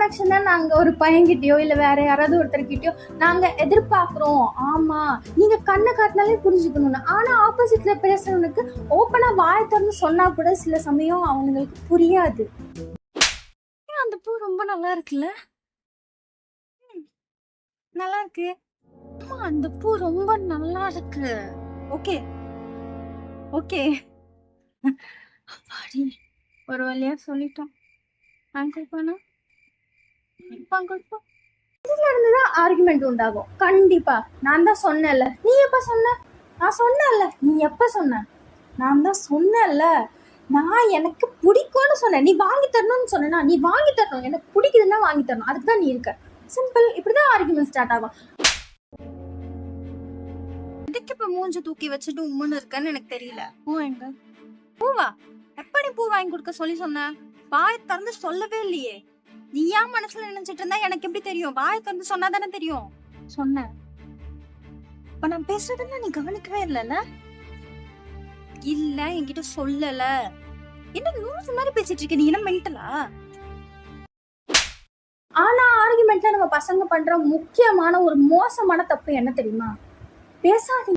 அட்ராக்ஷனை நாங்க ஒரு பையன்கிட்டயோ இல்ல வேற யாராவது ஒருத்தர்கிட்டயோ நாங்க எதிர்பார்க்கிறோம். ஆமா, நீங்க கண்ணை காட்டினாலே புரிஞ்சுக்கணும்னு. ஆனா ஆப்போசிட்ல பேசுறவனுக்கு ஓப்பனா வாய் திறந்து சொன்னா கூட சில சமயம் அவங்களுக்கு புரியாது. அந்த பூ ரொம்ப நல்லா இருக்குல்ல, நல்லா இருக்கு. ஆமா, அந்த பூ ரொம்ப நல்லா இருக்கு. ஓகே ஓகே, அப்பாடி, ஒரு வழியா சொல்லிட்டோம். அங்கிள் போனா இதுல இருந்துதான் ஆர்குமெண்ட் உண்டாகும் கண்டிப்பா. நான் தான் சொன்னேன்ல, நீ எப்ப சொன்ன? நான் சொன்னேன்ல, நீ எப்ப சொன்ன? நான் தான் சொன்னேன்ல, நான் எனக்கு பிடிக்கும்னு சொன்னேன், நீ வாங்கி தரணும்னு சொன்னா, நீ வாங்கி தரணும், எனக்கு பிடிக்குதுன்னா வாங்கி தரணும், அதுக்கு தான் நீ இருக்க. சிம்பிள். இப்படிதான் ஆர்குமெண்ட் ஸ்டார்ட் ஆகும். இதுக்கு இப்ப மூஞ்சு தூக்கி வச்சுட்டு உம்முன்னு இருக்கன்னு எனக்கு தெரியல. பூ எங்க? பூவா? எப்ப நீ பூ வாங்கி கொடுக்க சொல்லி சொன்ன? வாய் திறந்து சொல்லவே இல்லையே. நீ ஏன் மனசுல நினைச்சிட்டு இருந்தா எனக்கு எப்படி தெரியும்? வாய் திறந்து சொன்னா தானே தெரியும். சொன்ன. இப்ப நான் பேசுறதுன்னா நீ கவனிக்கவே இல்லைல்ல? இல்ல, என்கிட்ட சொல்லல. என்ன லூசு மாதிரி பேசிட்டு இருக்க? நீ என்ன மென்டலா? ஆனா ஆர்குமெண்ட்ல நம்ம பசங்க பண்ற முக்கியமான ஒரு மோசமான தப்பு என்ன தெரியுமா? பேசாதீங்க.